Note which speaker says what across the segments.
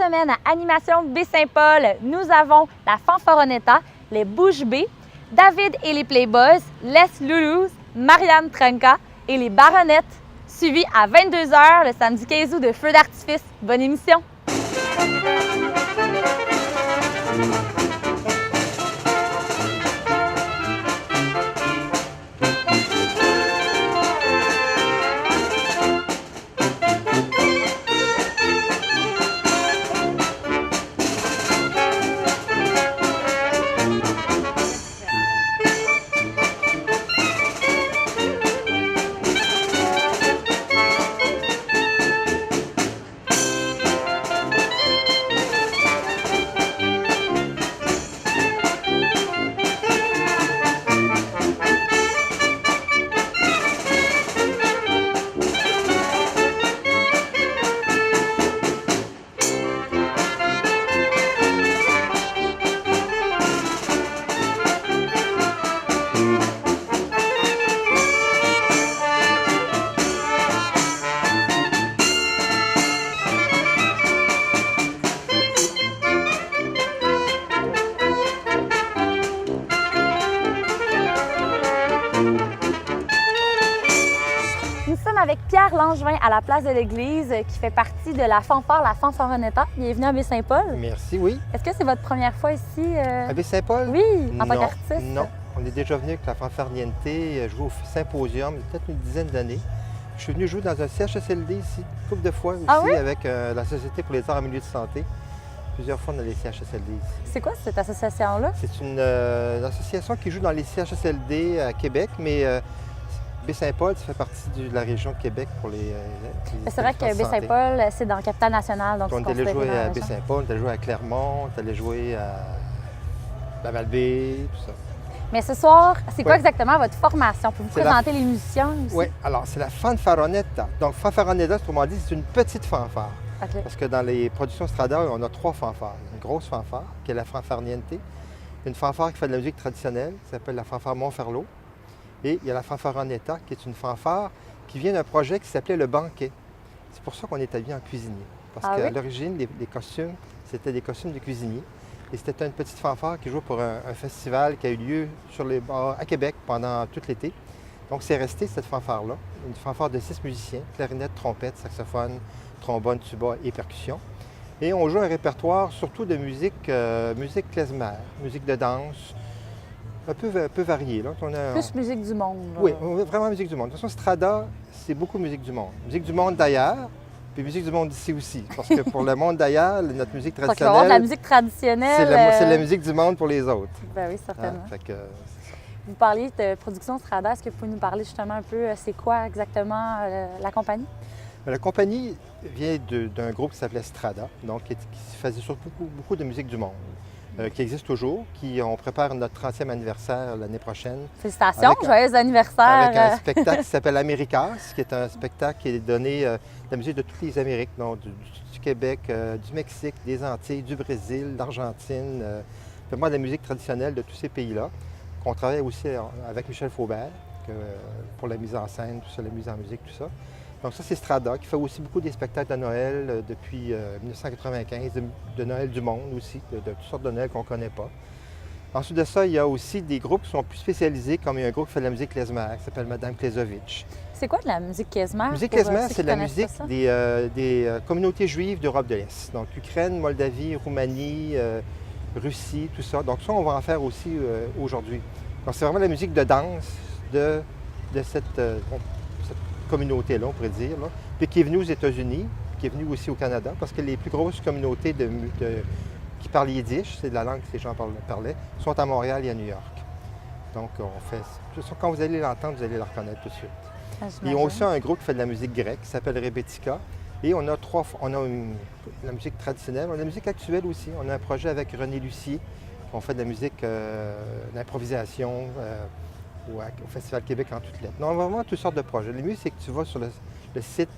Speaker 1: semaine à Animation Baie-Saint-Paul, nous avons la Fanfaronetta, les Bouches Bées, David et les Playboys, Les Loulous, Marianne Trenca et les Baronnettes, suivis à 22 h le samedi 15 août de Feux d'artifice. Bonne émission! Nous sommes avec Pierre Langevin à la place de l'église qui fait partie de la fanfare, la Fanfaronetta. Bienvenue à Baie-Saint-Paul.
Speaker 2: Merci, oui.
Speaker 1: Est-ce que c'est votre première fois ici?
Speaker 2: À Baie-Saint-Paul?
Speaker 1: Oui, en tant
Speaker 2: Non,
Speaker 1: qu'artiste.
Speaker 2: non. On est déjà venu avec la Fanfarniente jouer au Symposium il y a peut-être une dizaine d'années. Je suis venu jouer dans un CHSLD ici, une couple de fois aussi,
Speaker 1: Ah oui?
Speaker 2: avec la Société pour les arts en milieu de santé. Plusieurs fois dans les CHSLD ici.
Speaker 1: C'est quoi cette association-là?
Speaker 2: C'est une association qui joue dans les CHSLD à Québec, mais Baie-Saint-Paul, ça fait partie de la région de Québec pour les
Speaker 1: C'est vrai que
Speaker 2: établissements de santé.
Speaker 1: Baie-Saint-Paul, c'est dans la capitale nationale, donc
Speaker 2: On
Speaker 1: c'est
Speaker 2: est allé
Speaker 1: considéré
Speaker 2: jouer
Speaker 1: dans la
Speaker 2: à
Speaker 1: région.
Speaker 2: Baie-Saint-Paul, on est allé jouer à Clermont, on est allé jouer à Laval-Baie, tout ça.
Speaker 1: Mais ce soir, c'est quoi
Speaker 2: Oui.
Speaker 1: exactement votre formation? Pouvez-vous
Speaker 2: C'est
Speaker 1: présenter les musiciens aussi?
Speaker 2: Oui, alors c'est la Fanfaronetta. Donc Fanfaronetta, autrement dit, c'est une petite fanfare.
Speaker 1: OK.
Speaker 2: Parce que dans les productions Strada, on a 3 fanfares. Une grosse fanfare, qui est la Fanfarniente. Une fanfare qui fait de la musique traditionnelle, qui s'appelle la fanfare Montferlot. Et il y a la Fanfaronetta, qui est une fanfare qui vient d'un projet qui s'appelait Le Banquet. C'est pour ça qu'on est habillé en cuisinier. Parce
Speaker 1: Ah
Speaker 2: qu'à
Speaker 1: oui?
Speaker 2: l'origine, les costumes, c'était des costumes de cuisiniers. Et c'était une petite fanfare qui jouait pour un festival qui a eu lieu sur les bords à Québec pendant tout l'été. Donc c'est resté cette fanfare-là, une fanfare de 6 musiciens, clarinette, trompette, saxophone, trombone, tuba et percussion. Et on joue un répertoire surtout de musique, musique klezmer, musique de danse, un peu variée. Là.
Speaker 1: Plus musique du monde. là.
Speaker 2: Oui, vraiment musique du monde. De toute façon, Strada, c'est beaucoup musique du monde. Musique du monde d'ailleurs, puis musique du monde d'ici aussi. Parce que pour le monde d'ailleurs, notre musique
Speaker 1: Donc, il va y avoir de la
Speaker 2: traditionnelle,
Speaker 1: musique traditionnelle.
Speaker 2: c'est la musique du monde pour les autres.
Speaker 1: Ben oui,
Speaker 2: Hein,
Speaker 1: certainement.
Speaker 2: fait que, c'est ça.
Speaker 1: Vous parliez de production Strada. Est-ce que vous pouvez nous parler justement un peu, c'est quoi exactement la compagnie?
Speaker 2: Mais la compagnie vient d'un groupe qui s'appelait Strada, donc qui faisait surtout beaucoup de musique du monde, qui existe toujours, on prépare notre 30e anniversaire l'année prochaine.
Speaker 1: Félicitations,
Speaker 2: Avec
Speaker 1: joyeux anniversaire!
Speaker 2: Avec un spectacle qui s'appelle Americas, qui est un spectacle qui est donné de la musique de toutes les Amériques, donc du Québec, du Mexique, des Antilles, du Brésil, d'Argentine, vraiment de la musique traditionnelle de tous ces pays-là. On travaille aussi avec Michel Faubert pour la mise en scène, tout ça, la mise en musique, tout ça. Donc ça, c'est Strada, qui fait aussi beaucoup des spectacles de Noël depuis 1995, de Noël du monde aussi, de toutes sortes de Noël qu'on ne connaît pas. Ensuite de ça, il y a aussi des groupes qui sont plus spécialisés, comme il y a un groupe qui fait de la musique klezmer, qui s'appelle Madame Klezovitch.
Speaker 1: C'est quoi de la musique klezmer?
Speaker 2: La musique
Speaker 1: pour,
Speaker 2: klezmer,
Speaker 1: ceux
Speaker 2: c'est
Speaker 1: qui
Speaker 2: de la
Speaker 1: connaissent pas
Speaker 2: musique
Speaker 1: ça?
Speaker 2: des communautés juives d'Europe de l'Est. Donc Ukraine, Moldavie, Roumanie, Russie, tout ça. Donc ça, on va en faire aussi aujourd'hui. Donc c'est vraiment la musique de danse de cette communauté-là, on pourrait dire, là. Puis qui est venue aux États-Unis, qui est venue aussi au Canada, parce que les plus grosses communautés qui parlent yiddish, c'est de la langue que ces gens parlaient, sont à Montréal et à New York. Donc on fait... Quand vous allez l'entendre, vous allez la reconnaître tout de suite.
Speaker 1: Ah,
Speaker 2: Et
Speaker 1: j'imagine.
Speaker 2: on a aussi un groupe qui fait de la musique grecque, qui s'appelle Rebetika. Et on a la musique traditionnelle, on a la musique actuelle aussi. On a un projet avec René Lucier, on fait de la musique d'improvisation au Festival Québec en toutes lettres. Non, on a vraiment toutes sortes de projets. Le mieux, c'est que tu vas sur le site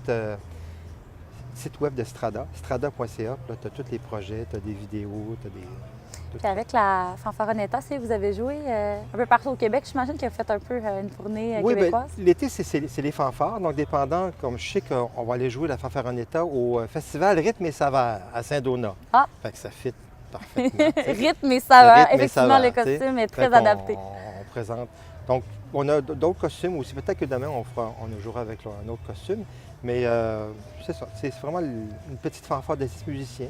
Speaker 2: web de Strada, strada.ca. Là, tu as tous les projets, tu as des vidéos, tu as des...
Speaker 1: Puis avec la Fanfaronetta, vous avez joué un peu partout au Québec. J'imagine que vous faites un peu une tournée
Speaker 2: Oui,
Speaker 1: québécoise.
Speaker 2: bien, l'été, c'est les fanfares. Donc, dépendant, comme je sais qu'on va aller jouer la Fanfaronetta au festival Rythme et Saveur à Saint-Donat.
Speaker 1: Ah!
Speaker 2: Fait que ça fit parfaitement.
Speaker 1: Rythme et saveur.
Speaker 2: Rythme et
Speaker 1: Effectivement,
Speaker 2: saveur,
Speaker 1: le costume est
Speaker 2: Fait
Speaker 1: très adapté.
Speaker 2: On présente. Donc, on a d'autres costumes aussi. Peut-être que demain, on jouera avec un autre costume. Mais c'est ça. C'est vraiment une petite fanfare de 6 musiciens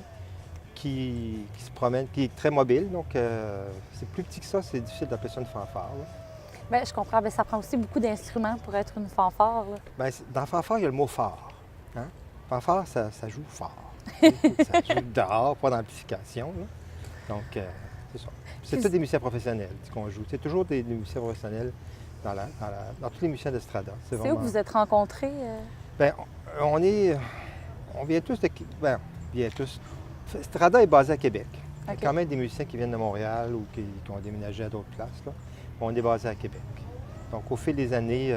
Speaker 2: qui se promène, qui est très mobile. Donc, c'est plus petit que ça. C'est difficile d'appeler ça une fanfare. Là.
Speaker 1: Bien, je comprends. Bien, ça prend aussi beaucoup d'instruments pour être une fanfare. Là.
Speaker 2: Bien, dans fanfare, il y a le mot fort. Hein? Fanfare, ça joue fort. Ça joue dehors, pas d'amplification. Là. Donc, c'est ça. C'est tous des musiciens professionnels qu'on joue. C'est toujours des musiciens professionnels dans tous les musiciens d'estrada.
Speaker 1: C'est où que vous êtes rencontrés?
Speaker 2: Bien, on vient tous de... Bien, vient tous. Strada est basé à Québec. Il y a quand même des musiciens qui viennent de Montréal ou qui ont déménagé à d'autres places. Là. On est basé à Québec. Donc, au fil des années,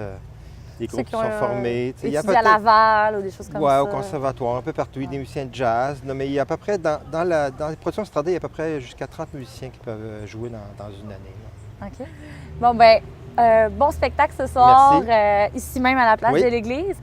Speaker 2: les groupes sont formés.
Speaker 1: Il y a à Laval ou des choses comme ça.
Speaker 2: Oui, au conservatoire, un peu partout. Il y a des musiciens de jazz. Non, mais il y a à peu près, dans les productions Strada, il y a à peu près jusqu'à 30 musiciens qui peuvent jouer dans une année. Là.
Speaker 1: OK. Bon, bien, bon spectacle ce soir, ici même à la place de l'Église.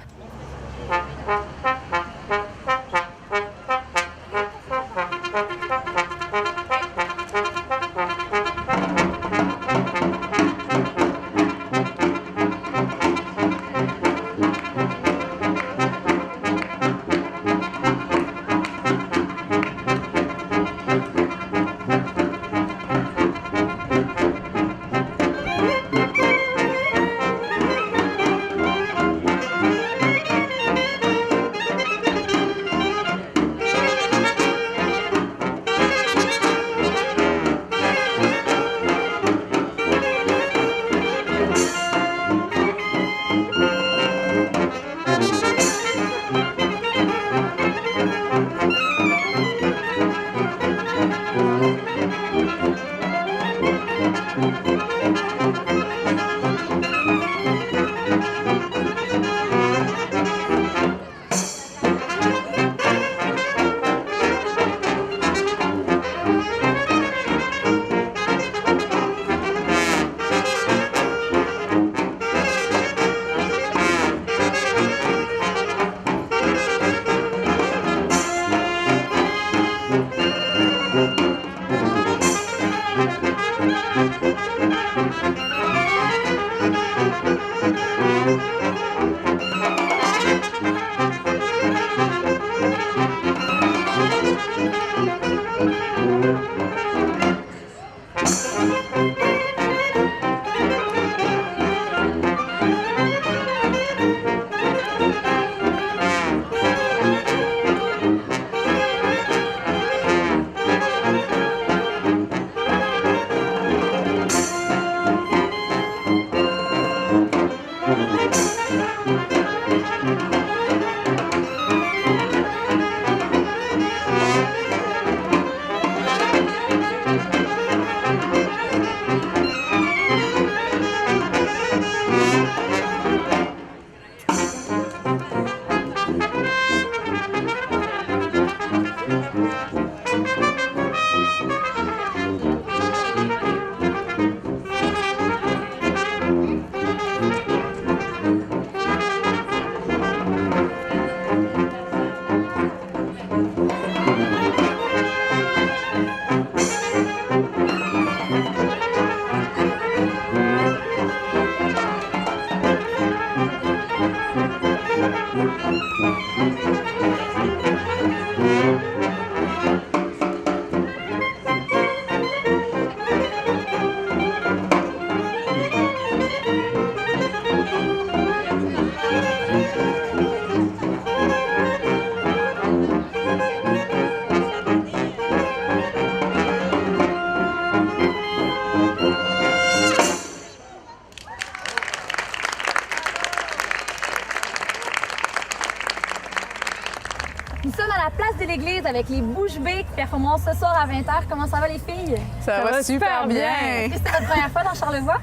Speaker 1: Nous sommes à la place de l'église avec les Bouches Bées qui performeront ce soir à 20h. Comment ça va les filles?
Speaker 3: Ça va super bien.
Speaker 1: Est-ce que c'était votre première fois dans Charlevoix?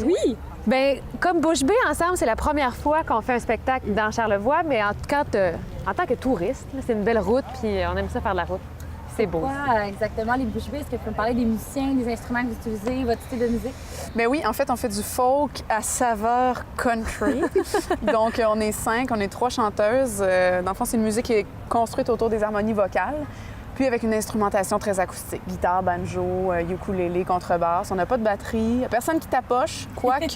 Speaker 3: Oui. Bien, comme Bouches Bées ensemble, c'est la première fois qu'on fait un spectacle dans Charlevoix, mais en tant que touriste, là, c'est une belle route, puis on aime ça faire de la route. C'est beau.
Speaker 1: Quoi exactement les bouche bée? Est-ce que tu peux me parler des musiciens, des instruments que vous utilisez, votre style de musique?
Speaker 4: Ben oui, en fait, on fait du folk à saveur country. Donc, on est 5, on est 3 chanteuses. Dans le fond, c'est une musique qui est construite autour des harmonies vocales, puis avec une instrumentation très acoustique. Guitare, banjo, ukulélé, contrebasse. On n'a pas de batterie. Personne qui tapoche, quoique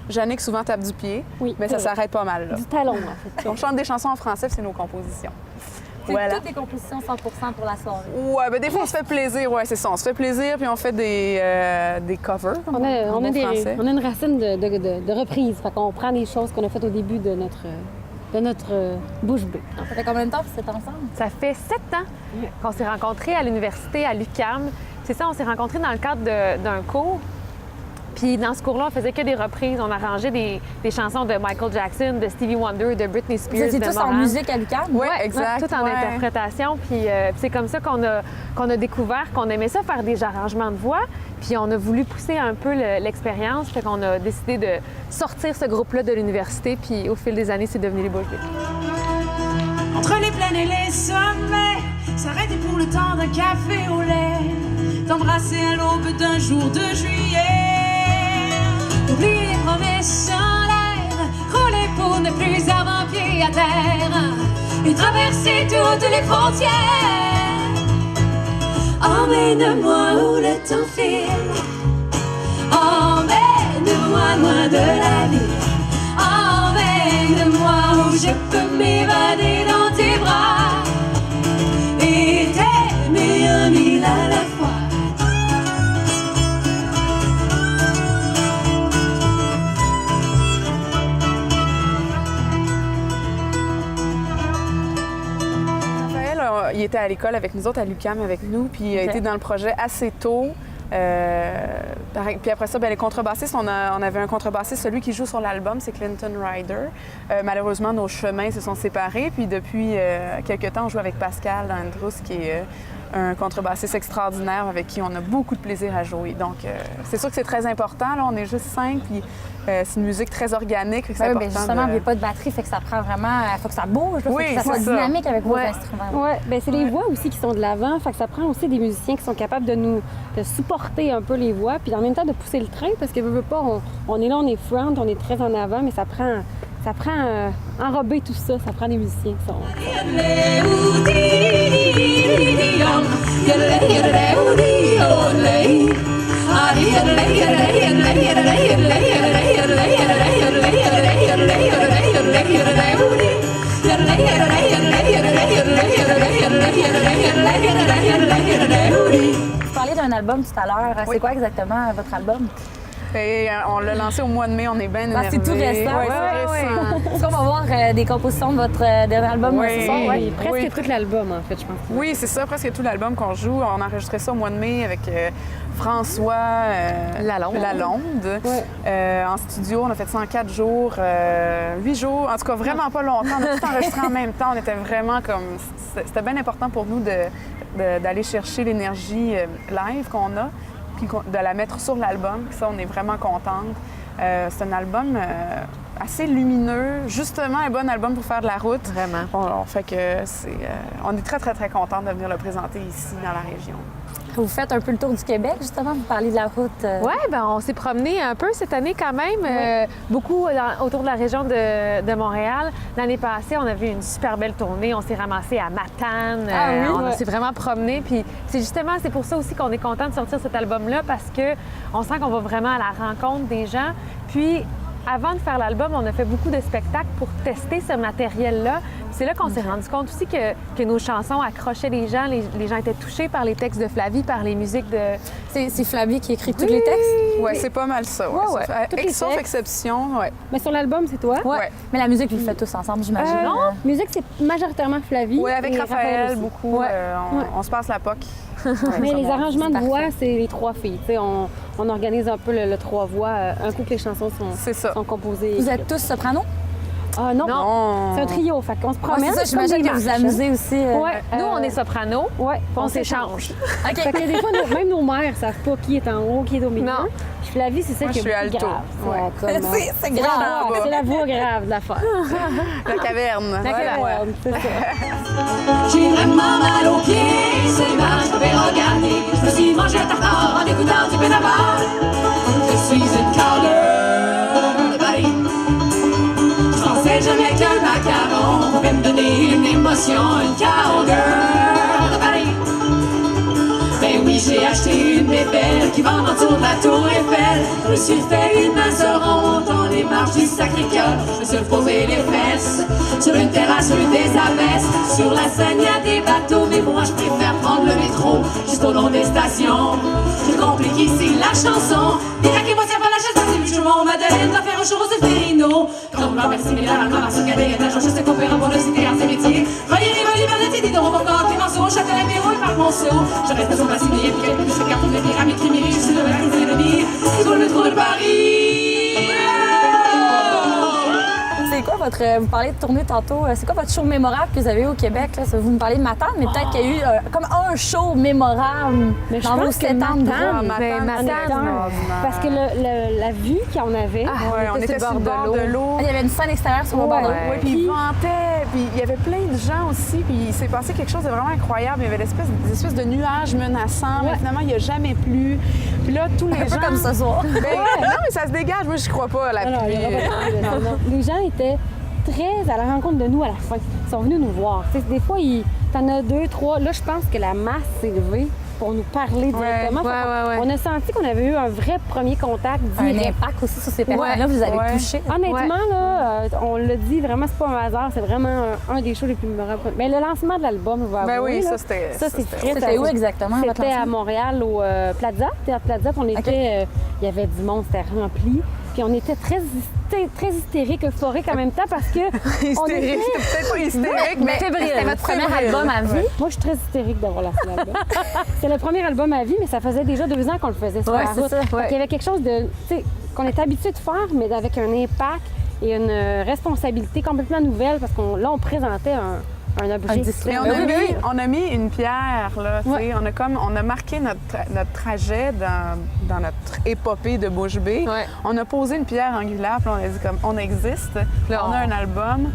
Speaker 4: Jannick souvent tape du pied,
Speaker 5: Oui,
Speaker 4: mais ça s'arrête pas mal, là.
Speaker 5: Du talon, en fait.
Speaker 4: On chante des chansons en français, puis c'est nos compositions.
Speaker 1: C'est
Speaker 4: Voilà.
Speaker 1: toutes des compositions 100% pour la soirée.
Speaker 4: Ouais, ben des fois, on se fait plaisir. Ouais, c'est ça. On se fait plaisir, puis on fait des covers.
Speaker 5: On a,
Speaker 4: en bon français.
Speaker 5: on a une racine de reprise. Fait qu'on prend des choses qu'on a faites au début de notre bouche bée.
Speaker 1: Ça fait combien de temps que vous êtes ensemble?
Speaker 3: Ça fait 7 ans qu'on s'est rencontrés à l'université à l'UQAM. C'est ça, on s'est rencontrés dans le cadre d'un cours. Puis dans ce cours-là, on faisait que des reprises. On arrangeait des chansons de Michael Jackson, de Stevie Wonder, de Britney
Speaker 1: Vous
Speaker 3: Spears,
Speaker 1: étiez
Speaker 3: de
Speaker 1: tous en
Speaker 3: Moran.
Speaker 1: musique à l'UQAM?
Speaker 4: Oui, exact.
Speaker 3: Tout en
Speaker 4: ouais.
Speaker 3: interprétation. Puis c'est comme ça qu'on a découvert qu'on aimait ça faire des arrangements de voix. Puis on a voulu pousser un peu l'expérience. Fait qu'on a décidé de sortir ce groupe-là de l'université. Puis au fil des années, c'est devenu les Bouche bée.
Speaker 6: Entre les plaines et les sommets, s'arrêter pour le temps d'un café au lait, t'embrasser à l'aube d'un jour de juillet, oublier les promesses en l'air, rouler pour ne plus avoir pied à terre, et traverser toutes les frontières. Emmène-moi où le temps file, emmène-moi loin de la ville. Emmène-moi où je peux m'évader dans tes bras et t'aimer 1000 à la fois.
Speaker 4: Raphaël, il était à l'école avec nous autres, à l'UQAM avec nous, puis il a été dans le projet assez tôt. Puis après ça, les contrebassistes, on avait un contrebassiste, celui qui joue sur l'album, c'est Clinton Ryder. Malheureusement, nos chemins se sont séparés, puis depuis quelques temps, on joue avec Pascal Andrus, qui est un contrebassiste extraordinaire avec qui on a beaucoup de plaisir à jouer. Donc, c'est sûr que c'est très important. Là, on est juste 5, puis c'est une musique très organique. Fait que c'est
Speaker 1: Oui,
Speaker 4: important
Speaker 1: justement, il
Speaker 4: de...
Speaker 1: n'y a pas de batterie, fait que ça prend vraiment... Il faut que ça bouge, il
Speaker 4: Oui,
Speaker 1: faut que ça soit
Speaker 4: c'est ça.
Speaker 1: dynamique avec vos
Speaker 4: Ouais.
Speaker 1: instruments.
Speaker 5: Oui, bien c'est les voix aussi qui sont de l'avant. Fait que ça prend aussi des musiciens qui sont capables de supporter un peu les voix, puis en même temps de pousser le train, parce que veut pas, on est là, on est front, on est très en avant, mais ça prend enrober tout ça, ça prend des musiciens qui sont...
Speaker 1: Vous parliez d'un album tout à l'heure.
Speaker 4: Oui.
Speaker 1: C'est quoi exactement votre album?
Speaker 4: Et, on l'a lancé au mois de mai, on est bien énervés.
Speaker 1: C'est tout récent.
Speaker 4: Ouais, c'est récent.
Speaker 1: Est-ce qu'on va voir des compositions de votre dernier album
Speaker 4: Oui.
Speaker 1: ce soir?
Speaker 5: Oui, presque
Speaker 4: Oui.
Speaker 5: tout l'album, en fait, je pense.
Speaker 4: Oui, c'est ça, presque tout l'album qu'on joue. On a enregistré ça au mois de mai avec François Lalonde.
Speaker 5: Ouais.
Speaker 4: En studio, on a fait ça en 4 jours, 8 jours. En tout cas, vraiment pas longtemps. On a tout enregistré en même temps. On était vraiment comme... C'était bien important pour nous d'aller chercher l'énergie live qu'on a, puis de la mettre sur l'album. Puis ça, on est vraiment contente. C'est un album assez lumineux, justement un bon album pour faire de la route.
Speaker 3: Vraiment.
Speaker 4: On fait que on est très, très, très contents de venir le présenter ici, dans la région.
Speaker 1: Vous faites un peu le tour du Québec, justement. Vous parlez de la route.
Speaker 3: Oui, ben on s'est promené un peu cette année quand même, beaucoup autour de la région de Montréal. L'année passée, on a vu une super belle tournée. On s'est ramassé à Matane. On s'est vraiment promené. Puis c'est pour ça aussi qu'on est content de sortir cet album-là parce que on sent qu'on va vraiment à la rencontre des gens. Puis avant de faire l'album, on a fait beaucoup de spectacles pour tester ce matériel-là. C'est là qu'on s'est rendu compte aussi que nos chansons accrochaient les gens. Les gens étaient touchés par les textes de Flavie, par les musiques de...
Speaker 1: C'est Flavie qui écrit tous les textes?
Speaker 4: Oui, c'est pas mal ça. Ouais.
Speaker 3: Ouais, ouais.
Speaker 5: Tous les
Speaker 4: Sauf
Speaker 5: textes.
Speaker 4: exception, ouais.
Speaker 5: Mais sur l'album, c'est toi.
Speaker 1: Ouais.
Speaker 4: Ouais.
Speaker 1: Mais la musique, vous le faites tous ensemble, j'imagine.
Speaker 5: Non, musique, c'est majoritairement Flavie.
Speaker 4: Oui, avec
Speaker 5: et
Speaker 4: Raphaël,
Speaker 5: aussi.
Speaker 4: beaucoup.
Speaker 1: Ouais.
Speaker 4: On se passe la POC.
Speaker 5: Mais les arrangements de
Speaker 1: c'est
Speaker 5: voix,
Speaker 1: parfait.
Speaker 5: c'est les 3 filles. Tu sais, on organise un peu le 3 voix, un coup que les chansons
Speaker 4: C'est ça.
Speaker 5: sont composées.
Speaker 1: Vous êtes tous sopranos?
Speaker 5: Ah non,
Speaker 4: Non.
Speaker 5: c'est un trio. Fait qu'on se
Speaker 1: Ouais,
Speaker 5: promène.
Speaker 1: c'est ça, j'imagine que vous amusez aussi.
Speaker 5: Ouais,
Speaker 3: Nous, on est soprano,
Speaker 5: Ouais,
Speaker 3: puis on s'échange.
Speaker 1: OK.
Speaker 5: Fait que des fois, même nos mères savent pas qui est en haut, qui est au milieu.
Speaker 3: Non.
Speaker 5: Puis Flavie, c'est ça
Speaker 4: Moi,
Speaker 5: qui est
Speaker 4: je suis
Speaker 5: plus
Speaker 4: alto.
Speaker 5: grave.
Speaker 4: Ouais.
Speaker 5: Comme,
Speaker 1: C'est grave.
Speaker 5: c'est la voix grave de l'affaire.
Speaker 4: La caverne.
Speaker 5: La
Speaker 4: Voilà.
Speaker 5: caverne, c'est ça.
Speaker 6: J'ai vraiment mal aux pieds, c'est l'image que je vais regarder. Je me suis mangé un tartare en écoutant du Benabar. Je suis une cowgirl de Paris. Je pensais jamais qu'un macaron pouvait me donner une émotion. Une cowgirl de Paris. Ben oui, j'ai acheté une bébelle qui vend autour de la tour Eiffel. Je me suis fait une masse ronde dans les marches du Sacré-Cœur. Je me suis posé les fesses sur une terrasse rue des Abbesses. Sur la Seine, il y a des bateaux, mais moi je préfère prendre le métro jusqu'au long des stations. J'ai compris qu'ici la chanson déraquez-moi tiens pas la chaise, c'est bûcheron, Madeleine, la faire chose de Ferrino. Comme ma mère similaire, ma race cadet, la change, c'est coopérant pour le cité arts et métiers. Relier, Rivoli, Bernetti, Diderot, encore, Clémenceau, Châtelet, Méro et Parc-Monceau. Je reste sur fasciné, puis quelques plus carton de pyramides, Crémier, je suis de la crise de vie, sur le trou de Paris.
Speaker 1: C'est quoi votre. Vous parlez de tournée tantôt. C'est quoi votre show mémorable que vous avez eu au Québec? Là? Vous me parlez de Matane, mais peut-être qu'il y a eu comme un show mémorable
Speaker 5: Mais je
Speaker 1: dans vos
Speaker 5: pense que
Speaker 1: 7 ans de
Speaker 5: Matane,
Speaker 1: groupe.
Speaker 4: Matane,
Speaker 5: Matane,
Speaker 4: c'est extraordinaire.
Speaker 5: parce que la vue qu'on avait,
Speaker 4: Ouais, on était sur le bord de l'eau.
Speaker 1: Il y avait une scène extérieure sur le bord de l'eau.
Speaker 4: Oui, puis il ventait, puis il y avait plein de gens aussi, puis il s'est passé quelque chose de vraiment incroyable. Il y avait des espèces de nuages menaçants, mais finalement, il n'y a jamais plu. Puis là, tous les
Speaker 1: Un
Speaker 4: gens...
Speaker 1: peu comme ce soir.
Speaker 4: Ben, non, mais ça se dégage. Moi, je crois pas à la
Speaker 5: non, il y
Speaker 4: pluie.
Speaker 5: aura pas de ça, non. Les gens étaient très à la rencontre de nous à la fin. Ils sont venus nous voir. Tu sais, des fois, t'en as 2, 3. Là, je pense que la masse s'est levée pour nous parler directement.
Speaker 3: ouais.
Speaker 5: On a senti qu'on avait eu un vrai premier contact
Speaker 1: Un
Speaker 5: direct.
Speaker 1: impact aussi sur ces personnes-là, vous avez
Speaker 4: Ouais.
Speaker 1: touché.
Speaker 5: Honnêtement, là, on l'a dit, vraiment, c'est pas un hasard. C'est vraiment un des shows les plus mémorables. Mais le lancement de l'album, je vais
Speaker 4: Ben
Speaker 5: avouer,
Speaker 4: oui,
Speaker 5: là,
Speaker 4: ça, c'était...
Speaker 5: c'est frais.
Speaker 1: C'était où exactement, votre
Speaker 5: C'était à
Speaker 1: lancement?
Speaker 5: Montréal, au Plaza, Théâtre Plaza. Puis on était, il y avait du monde, c'était rempli. Puis on était très hystérique, euphorique en même temps parce que on
Speaker 4: Hystérique,
Speaker 5: était...
Speaker 4: c'était peut-être pas hystérique, mais...
Speaker 1: C'était votre premier
Speaker 4: Fébrile.
Speaker 1: album à vie.
Speaker 5: Moi, je suis très hystérique d'avoir lancé l'album. C'est le premier album à vie, mais ça faisait déjà 2 ans qu'on le faisait sur
Speaker 1: Ouais,
Speaker 5: la
Speaker 1: c'est
Speaker 5: route.
Speaker 1: ça,
Speaker 5: Fait qu'il y avait quelque chose de, tu sais, qu'on est habitué de faire, mais avec un impact et une responsabilité complètement nouvelle parce qu'on là, on présentait un objet.
Speaker 1: disque.
Speaker 4: Mais on a mis une pierre, là, tu sais. On a marqué notre trajet dans notre épopée de Bouche Bée.
Speaker 3: Ouais.
Speaker 4: On a posé une pierre angulaire, puis on a dit comme on existe. Là, on a un album.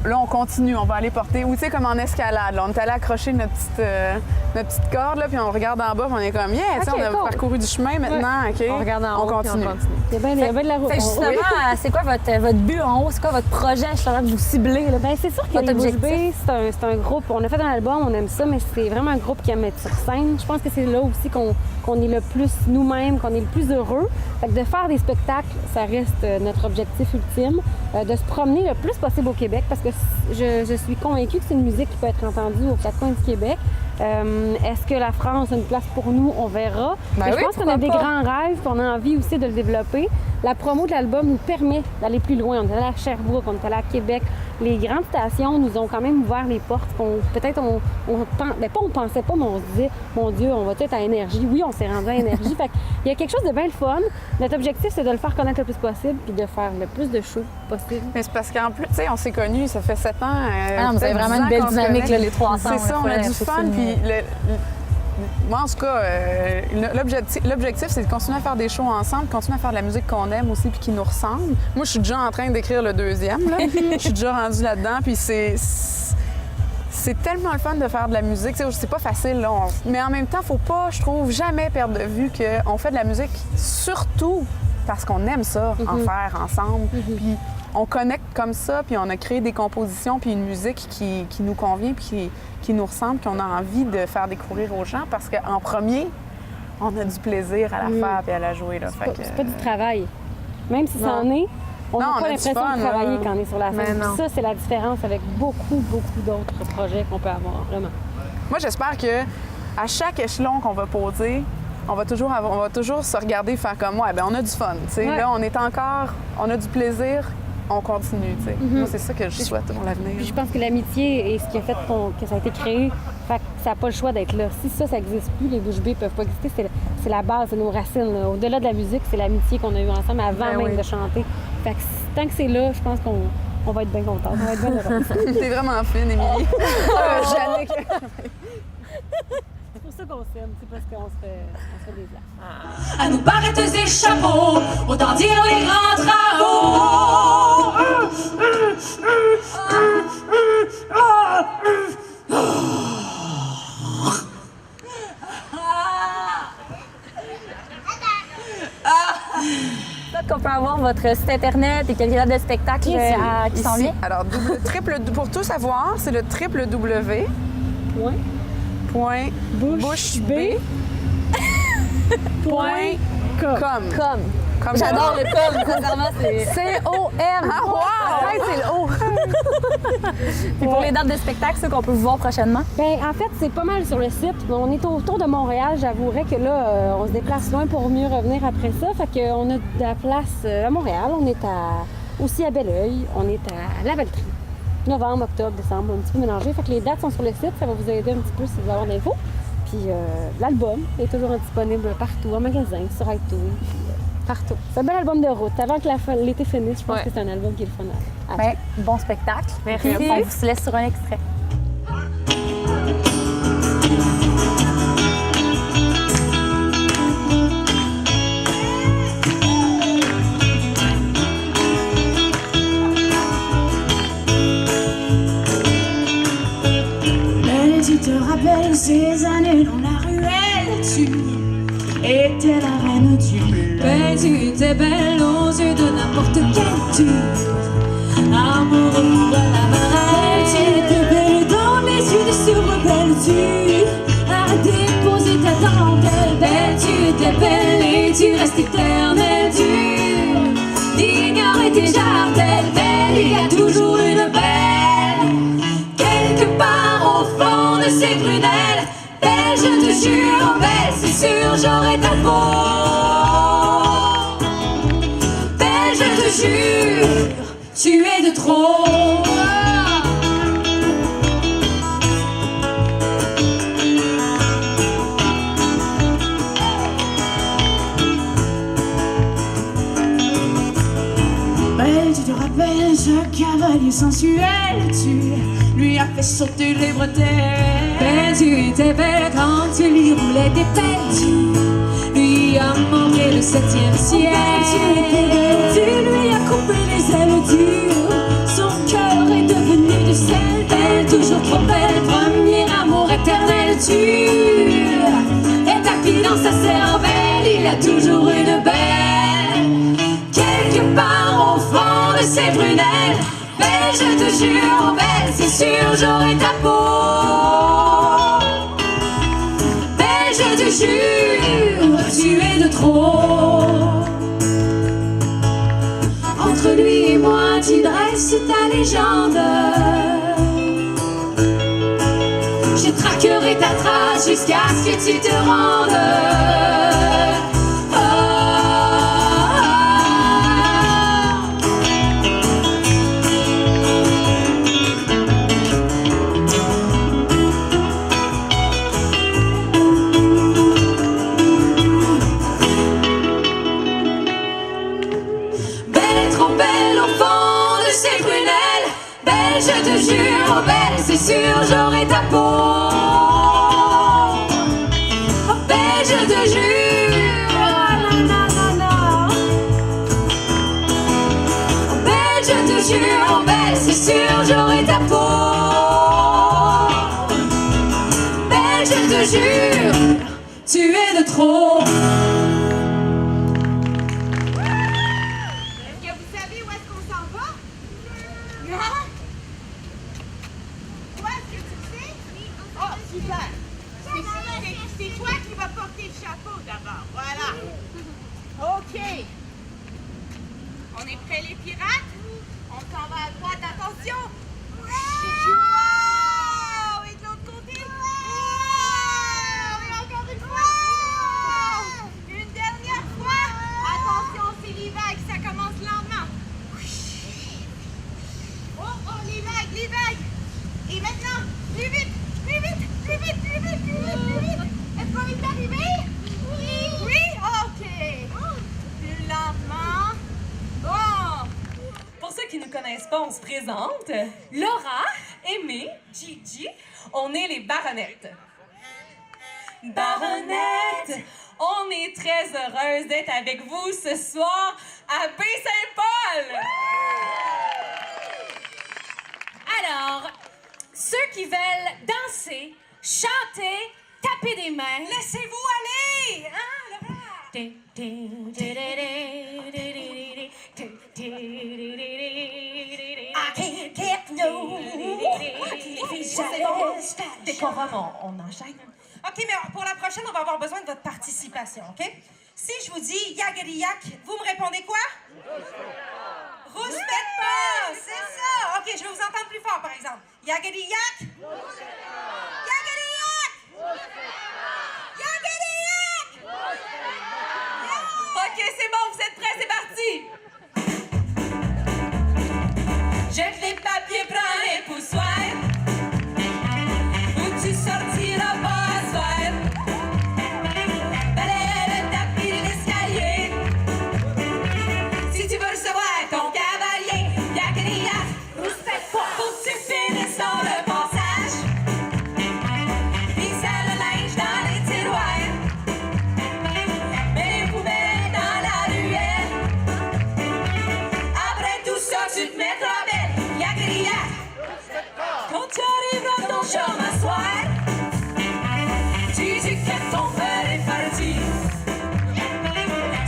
Speaker 4: Là, on continue, on va aller porter. Ou tu sais, comme en escalade. Là, on est allé accrocher notre petite corde, là, puis on regarde en bas, puis on est comme, yeah, tu sais,
Speaker 5: OK,
Speaker 4: on a
Speaker 5: cool.
Speaker 4: parcouru du chemin maintenant, OK?
Speaker 3: On regarde en
Speaker 4: on
Speaker 3: haut, puis
Speaker 4: continue.
Speaker 5: Il y a bien de la route.
Speaker 1: Fait que justement, c'est quoi votre but en haut? C'est quoi votre projet justement que vous ciblez? Là?
Speaker 5: Ben, c'est sûr que
Speaker 1: Votre
Speaker 5: les Bouche
Speaker 1: objectif?
Speaker 5: Bée, c'est un groupe. On a fait un album, on aime ça, mais c'est vraiment un groupe qui aime être sur scène. Je pense que c'est là aussi qu'on est le plus nous-mêmes, qu'on est le plus heureux. Fait que de faire des spectacles, ça reste notre objectif ultime. De se promener le plus possible au Québec, parce que je suis convaincue que c'est une musique qui peut être entendue aux 4 coins du Québec. Est-ce que la France a une place pour nous? On verra.
Speaker 4: Ben
Speaker 5: Mais
Speaker 4: oui,
Speaker 5: je pense qu'on a
Speaker 4: pourquoi
Speaker 5: des
Speaker 4: pas?
Speaker 5: grands rêves, puis on a envie aussi de le développer. La promo de l'album nous permet d'aller plus loin. On est allé à Sherbrooke, on est allé à Québec. Les grandes stations nous ont quand même ouvert les portes. Peut-être on pensait pas, mais on se disait, mon Dieu, on va peut-être à Énergie. Oui, on s'est rendu à Énergie. Fait il y a quelque chose de bien le fun. Notre objectif, c'est de le faire connaître le plus possible, puis de faire le plus de shows possible.
Speaker 4: Mais c'est parce qu'en plus, tu sais, on s'est connus, ça fait 7 ans.
Speaker 1: Ah non, mais vous avez
Speaker 4: peut-être
Speaker 1: vraiment
Speaker 4: 10
Speaker 1: une
Speaker 4: ans
Speaker 1: belle
Speaker 4: qu'on se
Speaker 1: dynamique,
Speaker 4: connaît.
Speaker 1: là, les 3 ensemble.
Speaker 4: C'est ça, on a du fun. Puis moi, en tout cas, l'objectif, c'est de continuer à faire des shows ensemble, continuer à faire de la musique qu'on aime aussi puis qui nous ressemble. Moi, je suis déjà en train d'écrire le 2e. Là. Je suis déjà rendue là-dedans. Puis c'est tellement le fun de faire de la musique. Tu sais, c'est pas facile, là. Mais en même temps, faut pas, je trouve, jamais perdre de vue qu'on fait de la musique surtout parce qu'on aime ça, en faire ensemble. Puis on connecte comme ça, puis on a créé des compositions, puis une musique qui nous convient, puis qui nous ressemble, qu'on a envie de faire découvrir aux gens, parce qu'en premier, on a du plaisir à la faire et à la jouer. Là.
Speaker 5: C'est pas du travail. Même si ça en est, on
Speaker 4: Non,
Speaker 5: n'a
Speaker 4: on
Speaker 5: pas
Speaker 4: a du
Speaker 5: l'impression
Speaker 4: fun,
Speaker 5: de travailler
Speaker 4: là.
Speaker 5: quand on est sur la
Speaker 3: Mais
Speaker 5: scène.
Speaker 3: non.
Speaker 5: Puis ça, c'est la différence avec beaucoup d'autres projets qu'on peut avoir, vraiment.
Speaker 4: Moi, j'espère que à chaque échelon qu'on va poser, on va toujours se regarder et faire comme moi. Ben on a du fun. tu sais.
Speaker 5: Ouais.
Speaker 4: Là, on a du plaisir, on continue. tu sais. Moi, c'est ça que je souhaite pour l'avenir.
Speaker 5: Puis je pense que l'amitié est ce qui a fait que ça a été créé. Fait que ça n'a pas le choix d'être là. Si ça n'existe plus, les Bouche Bée ne peuvent pas exister. C'est la base, c'est nos racines. Là. Au-delà de la musique, c'est l'amitié qu'on a eue ensemble avant
Speaker 4: Ben
Speaker 5: même
Speaker 4: oui.
Speaker 5: de chanter. Fait que tant que c'est là, je pense qu'on va être bien contents. On va être bien heureux.
Speaker 4: T'es vraiment fine, Émilie. Jannick.
Speaker 5: C'est pour ça qu'on s'aime, c'est parce qu'on se fait des blagues.
Speaker 6: À nos barrettes et chapeaux, autant dire les grands travaux.
Speaker 1: Peut-être qu'on peut avoir votre site internet et quelques dates de spectacle qui s'en vient.
Speaker 4: Alors, pour tout savoir, c'est le www.boucheb.com. Comme
Speaker 1: J'adore le com, sincèrement, c'est...
Speaker 5: C-O-M!
Speaker 4: Ah, wow!
Speaker 5: Ouais, c'est le O!
Speaker 1: Puis pour les dates de spectacle, ceux qu'on peut vous voir prochainement.
Speaker 5: Bien, en fait, c'est pas mal sur le site. On est autour de Montréal. J'avouerais que là, on se déplace loin pour mieux revenir après ça. Fait qu'on a de la place à Montréal. On est aussi à Belleuil. On est à Lavaltrie. Novembre, octobre, décembre, un petit peu mélangé. Fait que les dates sont sur le site. Ça va vous aider un petit peu si vous avez l'info. Puis l'album est toujours disponible partout, en magasin, sur iTunes. Partout. C'est un bel album de route. Avant que l'été finisse, je pense que c'est un album qui est le fun à
Speaker 1: Ouais, bon spectacle.
Speaker 3: Merci.
Speaker 1: On vous laisse sur un extrait.
Speaker 6: Mais tu te rappelles ces années dans la ruelle, tu étais la reine du mais tu étais belle aux yeux de n'importe quel tu amoureux à la marelle. Tu étais belle dans les yeux de ce rebelle. Tu as déposé ta dentelle. Belle, tu étais belle et tu restes éternelle. Tu ignorais tes jartelles. Belle, il y a toujours une belle quelque part au fond de ces prunelles. Belle, je te jure, belle, c'est sûr, j'aurai ta peau. Je te jure, tu es de trop. Belle, tu te rappelles ce cavalier sensuel, tu lui as fait sauter les bretelles. Belle, tu étais belle quand tu lui roulais des pelles. Tu lui as montré le 7e ciel. Tu lui as coupé les ailes dures. Son cœur est devenu du sel. Belle, toujours trop belle, premier amour éternel. Tu es tapis dans sa cervelle. Il y a toujours une belle quelque part au fond de ses prunelles. Belle, je te jure, belle, c'est sûr, j'aurai ta peau. Belle, je te jure, tu es de trop. Entre lui et moi, tu dresses ta légende. Je traquerai ta trace jusqu'à ce que tu te rendes. Je te jure, belle, c'est sûr, j'aurai ta peau. Oh, belle, je te jure, oh, belle, je te jure, belle, c'est sûr, j'aurai ta peau. Belle, je te jure, tu es de trop.
Speaker 7: C'est toi qui vas porter le chapeau d'abord, voilà. OK. On est prêts les pirates? On s'en va à droite, attention. Wow! Et de l'autre côté? Wow! Et encore une fois? Wow! Une dernière fois? Attention, c'est les vagues, ça commence lentement. Oh, oh, les vagues, les vagues. Et maintenant, plus vite, plus vite, plus vite, plus vite, plus vite, plus vite. Est-ce qu'on est arrivé? Oui. Oui? OK. Plus lentement. Bon.
Speaker 8: n'est-ce pas? On se présente. Laura, Aimée, Gigi, on est les Baronnettes. Baronnettes, on est très heureuse d'être avec vous ce soir à Baie-Saint-Paul. Alors, ceux qui veulent danser, chanter, taper des mains, laissez-vous aller! Hein, Laura? I can't get no décorum, on enchaîne. OK, mais pour la prochaine, on va avoir besoin de votre participation, OK? Si je vous dis Yagadiyak, vous me répondez quoi? Rouspète pas! C'est ça! OK, je vais vous entendre plus fort, par exemple. Yagadiyak! Yagadiyak! Yagadiyak! OK, c'est bon, vous êtes prêts, c'est parti! Jette les papiers, prends les poussoirs. Où tu sortiras pas à soir. Balaye le tapis, l'escalier. Si tu veux recevoir ton cavalier, Yagadiyak, rouspète pas. Faut que tu finisses dans le passage. Puis ça le linge dans les tiroirs. Mets les poubelles dans la ruelle. Après tout ça, tu te mettras belle. Yagadiyak, quand tu arriveras ton chum à soir, tu dis que ton père est parti.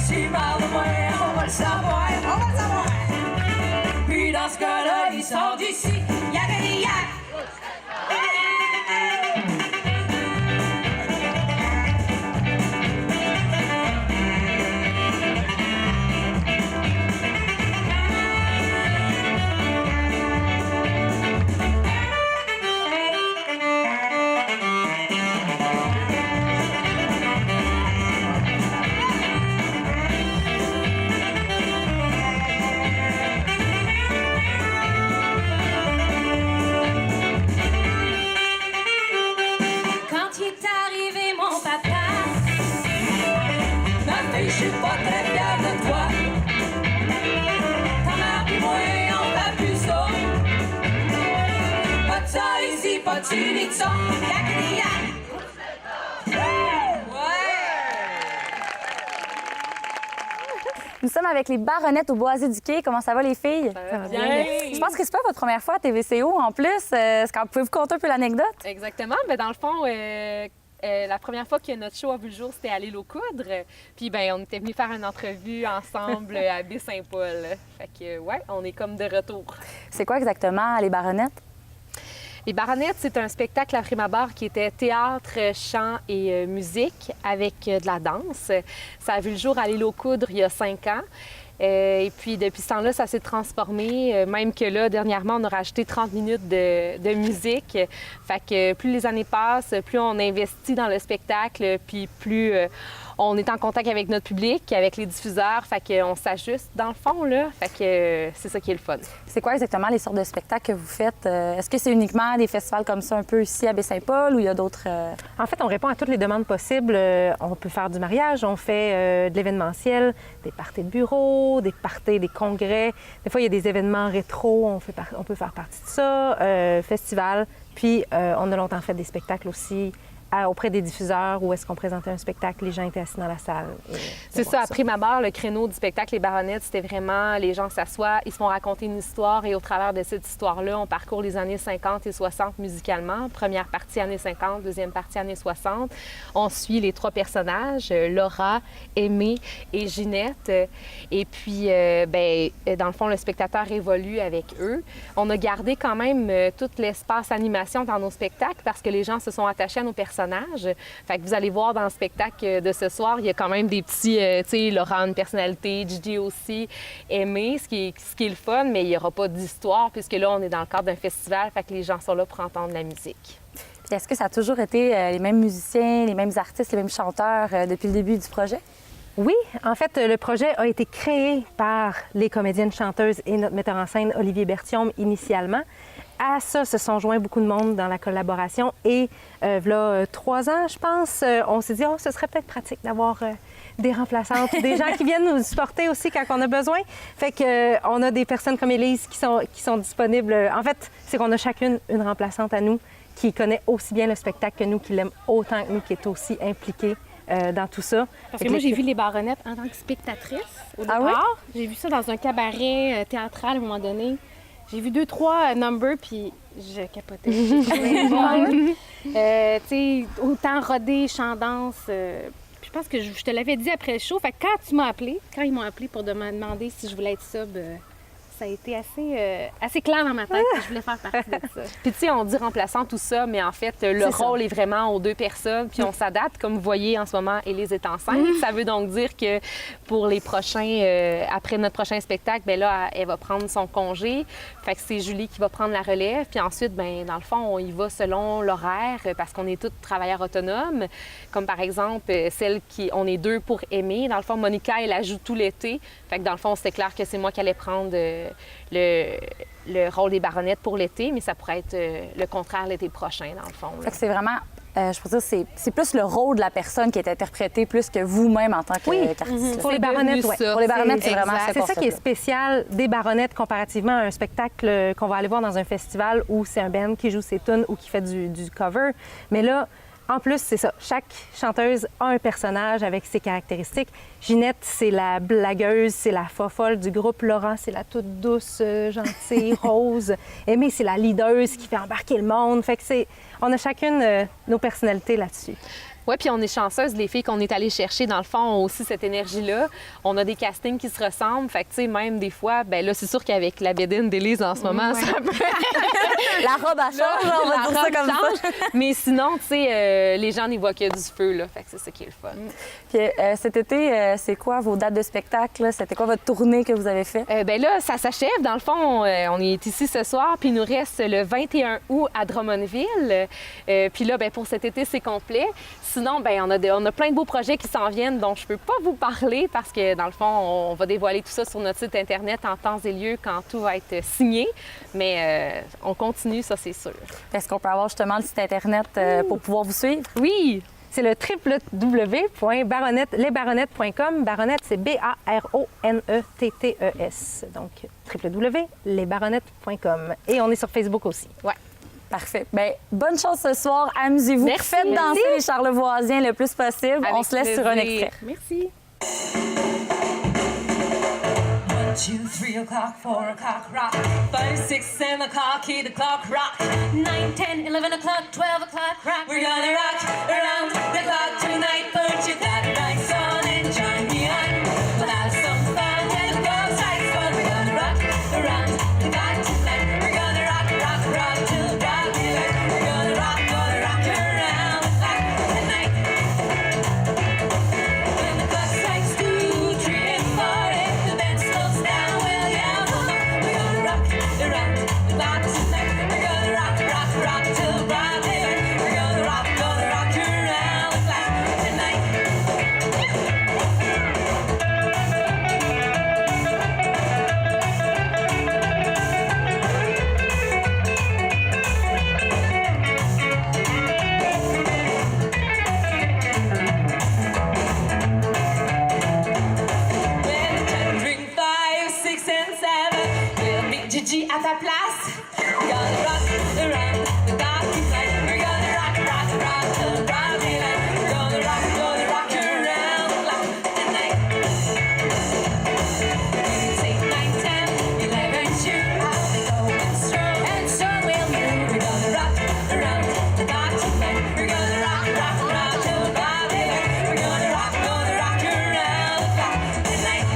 Speaker 8: Tu parles de moi, on va le savoir, on va le savoir. Puis dans ce cas-là, il sort d'ici. Yagadiyak. Quand il est arrivé mon papa, ma fille, je suis pas très fière de toi. Ta mère puis moi, on fait plus ça. Pas de ça ici, pas de ci, ni de ça. Yagadiyak.
Speaker 1: Nous sommes avec les Baronnettes au Boisé du Quai. Comment ça va, les filles?
Speaker 3: Ça va bien.
Speaker 1: Je pense que c'est pas votre première fois à TVCO en plus. Est-ce que vous pouvez vous conter un peu l'anecdote?
Speaker 9: Exactement. Mais dans le fond, la première fois que notre show a vu le jour, c'était à l'île aux Coudres. Puis on était venus faire une entrevue ensemble à Baie-Saint-Paul. Fait que ouais, on est comme de retour.
Speaker 1: C'est quoi exactement les Baronnettes?
Speaker 9: Les Baronnettes, c'est un spectacle à prime abord qui était théâtre, chant et musique avec de la danse. Ça a vu le jour à l'île aux Coudres il y a 5 ans. Et puis, depuis ce temps-là, ça s'est transformé. Même que là, dernièrement, on a rajouté 30 minutes de musique. Fait que plus les années passent, plus on investit dans le spectacle, puis plus on est en contact avec notre public, avec les diffuseurs. Fait qu'on s'ajuste dans le fond, là. Fait que c'est ça qui est le fun.
Speaker 1: C'est quoi exactement les sortes de spectacles que vous faites? Est-ce que c'est uniquement des festivals comme ça un peu ici à Baie-Saint-Paul ou il y a d'autres...
Speaker 10: En fait, on répond à toutes les demandes possibles. On peut faire du mariage, on fait de l'événementiel, des parties de bureau, des parties, des congrès. Des fois, il y a des événements rétro, on peut faire partie de ça, festival. Puis, on a longtemps fait des spectacles aussi auprès des diffuseurs où est-ce qu'on présentait un spectacle, les gens étaient assis dans la salle.
Speaker 9: C'est ça, à prime abord, le créneau du spectacle Les Baronnettes, c'était vraiment les gens s'assoient, ils se font raconter une histoire et au travers de cette histoire-là, on parcourt les années 50 et 60 musicalement. Première partie années 50, deuxième partie années 60. On suit les 3 personnages, Laura, Aimée et Ginette. Et puis, dans le fond, le spectateur évolue avec eux. On a gardé quand même tout l'espace animation dans nos spectacles parce que les gens se sont attachés à nos personnages. Fait que vous allez voir dans le spectacle de ce soir, il y a quand même des petits, tu sais, Laura, une personnalité, Gigi aussi, Aimée, ce qui est le fun, mais il n'y aura pas d'histoire puisque là, on est dans le cadre d'un festival, fait que les gens sont là pour entendre la musique.
Speaker 1: Puis est-ce que ça a toujours été les mêmes musiciens, les mêmes artistes, les mêmes chanteurs depuis le début du projet?
Speaker 10: Oui, en fait, le projet a été créé par les comédiennes chanteuses et notre metteur en scène, Olivier Berthiaume, initialement. À ça se sont joints beaucoup de monde dans la collaboration et voilà 3 ans, je pense, on s'est dit, ce serait peut-être pratique d'avoir des remplaçantes, des gens qui viennent nous supporter aussi quand on a besoin. Fait que on a des personnes comme Élise qui sont disponibles. En fait, c'est qu'on a chacune une remplaçante à nous qui connaît aussi bien le spectacle que nous, qui l'aime autant que nous, qui est aussi impliquée dans tout ça.
Speaker 11: Parce que moi, j'ai vu les Baronnettes en tant que spectatrice au départ.
Speaker 10: Ah oui?
Speaker 11: J'ai vu ça dans un cabaret théâtral à un moment donné. J'ai vu 2-3 numbers, puis je capotais. Tu sais, autant rodé, chant, danse. Puis je pense que je te l'avais dit après le show. Fait que quand ils m'ont appelé pour me demander si je voulais être sub, ça a été assez clair dans ma tête que je voulais faire partie de ça.
Speaker 9: Puis tu sais, on dit remplaçant tout ça, mais en fait, le rôle est vraiment aux 2 personnes, puis on s'adapte. Comme vous voyez, en ce moment, Élise est enceinte. Ça veut donc dire que pour les prochains, après notre prochain spectacle, bien là, elle va prendre son congé. Fait que c'est Julie qui va prendre la relève. Puis ensuite, bien, dans le fond, on y va selon l'horaire, parce qu'on est toutes travailleurs autonomes. Comme par exemple, on est 2 pour aimer. Dans le fond, Monica, elle joue tout l'été. Fait que dans le fond, c'était clair que c'est moi qui allais prendre le rôle des Baronnettes pour l'été, mais ça pourrait être le contraire l'été prochain, dans le fond.
Speaker 1: Fait que c'est vraiment, je peux dire, c'est plus le rôle de la personne qui est interprété plus que vous-même en tant qu'artiste.
Speaker 10: Pour les Baronnettes, oui.
Speaker 1: Pour les Baronnettes, c'est vraiment
Speaker 10: C'est ça qui est spécial des Baronnettes comparativement à un spectacle qu'on va aller voir dans un festival où c'est un band qui joue ses tunes ou qui fait du cover. Mais là, en plus, c'est ça. Chaque chanteuse a un personnage avec ses caractéristiques. Ginette, c'est la blagueuse, c'est la fofolle du groupe. Laurent, c'est la toute douce, gentille, rose. Aimée, c'est la leaduse qui fait embarquer le monde. Fait que on a chacune nos personnalités là-dessus.
Speaker 9: Oui, puis on est chanceuse, les filles qu'on est allées chercher, dans le fond, ont aussi cette énergie-là. On a des castings qui se ressemblent. Fait que, tu sais, même des fois, ben là, c'est sûr qu'avec la bédaine d'Élise en ce moment, ça peut...
Speaker 1: La robe à change, on va dire ça comme ça.
Speaker 9: Mais sinon, tu sais, les gens n'y voient que du feu, là. Fait que c'est ça qui est le fun.
Speaker 1: Puis cet été, c'est quoi vos dates de spectacle? C'était quoi votre tournée que vous avez fait?
Speaker 9: Ben là, ça s'achève. Dans le fond, on est ici ce soir, puis il nous reste le 21 août à Drummondville. Puis là, ben pour cet été, c'est complet. Sinon, ben on a plein de beaux projets qui s'en viennent dont je peux pas vous parler parce que, dans le fond, on va dévoiler tout ça sur notre site Internet en temps et lieu quand tout va être signé. Mais on continue, ça, c'est sûr.
Speaker 1: Est-ce qu'on peut avoir justement le site Internet pour pouvoir vous suivre?
Speaker 10: Oui! C'est le www.lesbaronnettes.com. Baronnettes, c'est B-A-R-O-N-E-T-T-E-S. Donc, www.lesbaronnettes.com. Et on est sur Facebook aussi.
Speaker 1: Ouais. Parfait. Bien, bonne chance ce soir. Amusez-vous. Faites danser les Charlevoisiens le plus possible.
Speaker 9: Avec
Speaker 1: on se laisse sur un extrait.
Speaker 11: Merci.
Speaker 8: 1, 2, 3 o'clock, 4 o'clock, rock. 5, 6, 7 o'clock, 8 o'clock, rock. 9, 10, 11 o'clock, 12 o'clock, rock. We're gonna rock around the clock tonight. Put your glad nights on and join me on. We'll have some fun and go sights fun. We're gonna rock around the clock tonight. We're gonna rock, rock, rock till broad daylight. We're gonna rock around the clock tonight. When the clock strikes 2, 3, and 4, if the band slows down, well, yeah, we're gonna rock around the clock tonight. We're gonna rock, rock, rock till broad daylight. We're gonna rock around the clock tonight. Ring 5, 6, and 7. We'll meet Gigi à ta place. We're gonna rock around the clock tonight. We're gonna rock, rock, rock till broad daylight. We're gonna rock around the clock tonight. 8, 9, 10, 11, shoot. I'll be going strong, and so will you. We're gonna rock around the clock tonight. We're gonna rock, rock, rock till broad daylight. We're gonna rock around the clock tonight.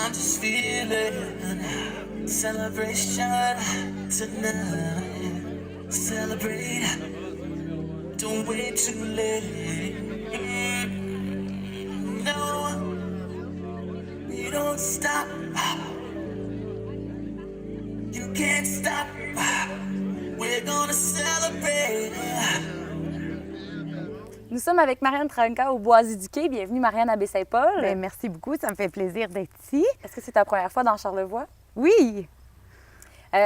Speaker 12: I'm just feeling celebration tonight. Celebrate, don't wait too late. No, you don't stop. You can't stop. We're gonna celebrate.
Speaker 1: Nous sommes avec Marianne Tranca au Boisy du Quai. Bienvenue, Marianne, à Baie-Saint-Paul.
Speaker 13: Bien, merci beaucoup, ça me fait plaisir d'être ici.
Speaker 1: Est-ce que c'est ta première fois dans Charlevoix?
Speaker 13: Oui!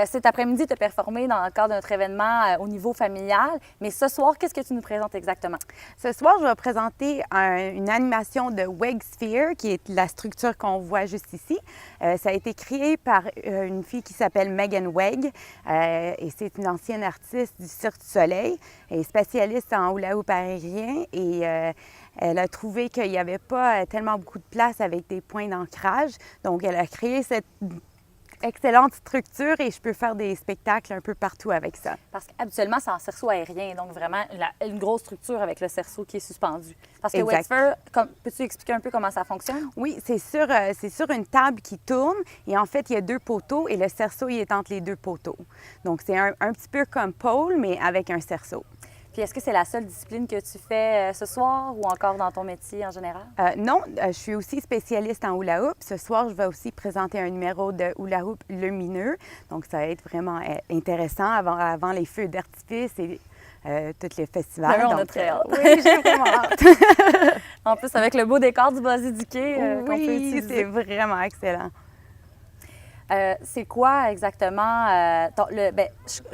Speaker 1: Cet après-midi, tu as performé dans le cadre de notre événement au niveau familial. Mais ce soir, qu'est-ce que tu nous présentes exactement?
Speaker 13: Ce soir, je vais présenter une animation de Weg Sphere, qui est la structure qu'on voit juste ici. Ça a été créé par une fille qui s'appelle Megan Weg. Et c'est une ancienne artiste du Cirque du Soleil. Elle est spécialiste en hula-hoop aérien. Et elle a trouvé qu'il n'y avait pas tellement beaucoup de place avec des points d'ancrage. Donc, elle a créé cette excellente structure et je peux faire des spectacles un peu partout avec ça.
Speaker 1: Parce qu'habituellement, c'est en cerceau aérien, donc vraiment une grosse structure avec le cerceau qui est suspendu. Parce que Wexford, peux-tu expliquer un peu comment ça fonctionne?
Speaker 13: Oui, c'est sur une table qui tourne et en fait, il y a deux poteaux et le cerceau, il est entre les deux poteaux. Donc, c'est un petit peu comme pole, mais avec un cerceau.
Speaker 1: Puis est-ce que c'est la seule discipline que tu fais ce soir ou encore dans ton métier en général?
Speaker 13: Non, je suis aussi spécialiste en hula hoop. Ce soir, je vais aussi présenter un numéro de hula hoop lumineux. Donc, ça va être vraiment intéressant avant les feux d'artifice et tous les festivals.
Speaker 1: Oui, on a très hâte.
Speaker 13: Oui, j'ai vraiment hâte.
Speaker 1: En plus, avec le beau décor du Boisy du Quai qu'on peut utiliser.
Speaker 13: C'est vraiment excellent.
Speaker 1: C'est quoi exactement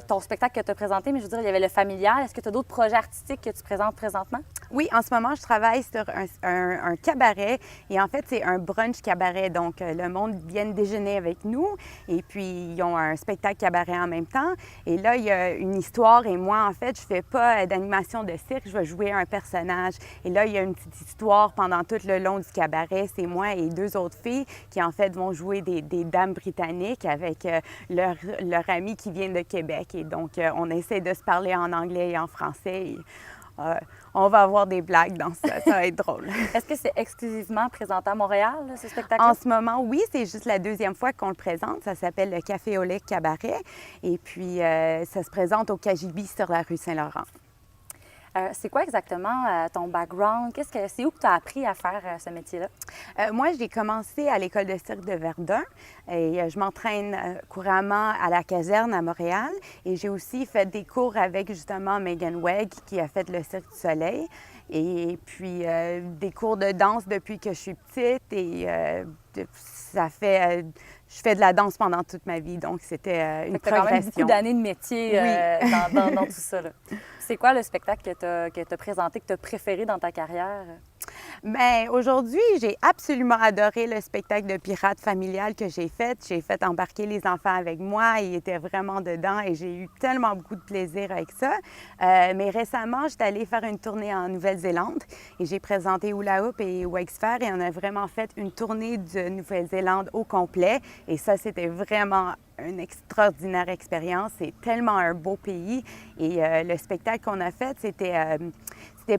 Speaker 1: ton spectacle que tu as présenté? Mais je veux dire, il y avait le familial. Est-ce que tu as d'autres projets artistiques que tu présentes présentement?
Speaker 13: Oui, en ce moment, je travaille sur un cabaret. Et en fait, c'est un brunch cabaret. Donc, le monde vient déjeuner avec nous. Et puis, ils ont un spectacle cabaret en même temps. Et là, il y a une histoire. Et moi, en fait, je fais pas d'animation de cirque. Je vais jouer un personnage. Et là, il y a une petite histoire pendant tout le long du cabaret. C'est moi et deux autres filles qui, en fait, vont jouer des dames britanniques avec leur ami qui vient de Québec. Et donc, on essaie de se parler en anglais et en français. Et, on va avoir des blagues dans ça. Ça va être drôle.
Speaker 1: Est-ce que c'est exclusivement présenté à Montréal, ce spectacle?
Speaker 13: En ce moment, oui. C'est juste la deuxième fois qu'on le présente. Ça s'appelle le Café au lait Cabaret. Et puis, ça se présente au KGB sur la rue Saint-Laurent.
Speaker 1: C'est quoi exactement ton background? C'est où que tu as appris à faire ce métier-là?
Speaker 13: Moi, j'ai commencé à l'école de cirque de Verdun et je m'entraîne couramment à la caserne à Montréal. Et j'ai aussi fait des cours avec justement Megan Weg qui a fait le Cirque du Soleil. Et puis des cours de danse depuis que je suis petite et je fais de la danse pendant toute ma vie, donc c'était une progression.
Speaker 1: Tu as quand même beaucoup d'années de métier dans tout ça. C'est quoi le spectacle que tu as présenté, que tu as préféré dans ta carrière?
Speaker 13: Bien, aujourd'hui, j'ai absolument adoré le spectacle de pirate familial que j'ai fait. J'ai fait embarquer les enfants avec moi. Ils étaient vraiment dedans et j'ai eu tellement beaucoup de plaisir avec ça. Mais récemment, j'étais allée faire une tournée en Nouvelle-Zélande et j'ai présenté Hula Hoop et Weg Sphere et on a vraiment fait une tournée de Nouvelle-Zélande au complet. Et ça, c'était vraiment une extraordinaire expérience. C'est tellement un beau pays. Et le spectacle qu'on a fait, c'était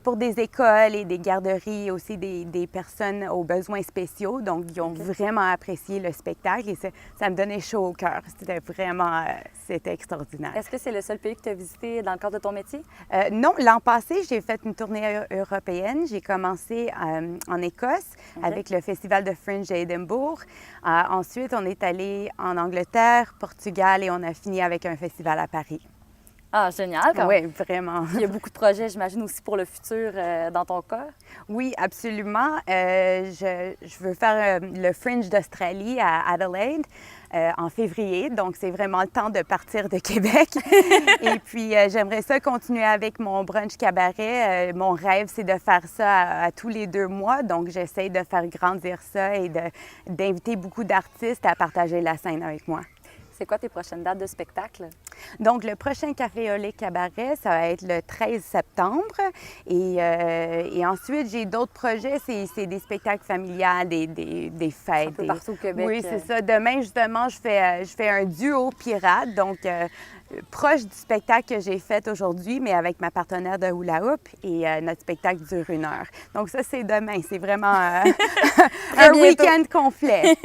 Speaker 13: pour des écoles et des garderies, aussi des personnes aux besoins spéciaux. Donc, ils ont vraiment apprécié le spectacle et ça me donnait chaud au cœur. C'était extraordinaire.
Speaker 1: Est-ce que c'est le seul pays que tu as visité dans le cadre de ton métier?
Speaker 13: Non, l'an passé, j'ai fait une tournée européenne. J'ai commencé en Écosse avec le Festival de Fringe à Édimbourg. Ensuite, on est allé en Angleterre, Portugal et on a fini avec un festival à Paris.
Speaker 1: Ah, génial!
Speaker 13: Oui, vraiment.
Speaker 1: Il y a beaucoup de projets, j'imagine, aussi pour le futur dans ton cas?
Speaker 13: Oui, absolument. Je veux faire le Fringe d'Australie à Adelaide en février, donc c'est vraiment le temps de partir de Québec. Et puis, j'aimerais ça continuer avec mon brunch cabaret. Mon rêve, c'est de faire ça à tous les 2 mois, donc j'essaie de faire grandir ça et d'inviter beaucoup d'artistes à partager la scène avec moi.
Speaker 1: C'est quoi tes prochaines dates de spectacle?
Speaker 13: Donc, le prochain Café au lait Cabaret, ça va être le 13 septembre. Et ensuite, j'ai d'autres projets. C'est des spectacles familiales, des fêtes. Un
Speaker 1: peu partout au Québec.
Speaker 13: Oui, c'est ça. Demain, justement, je fais un duo pirate. Donc, proche du spectacle que j'ai fait aujourd'hui, mais avec ma partenaire de hula hoop et notre spectacle dure 1 heure. Donc ça, c'est demain. C'est vraiment un week-end complet.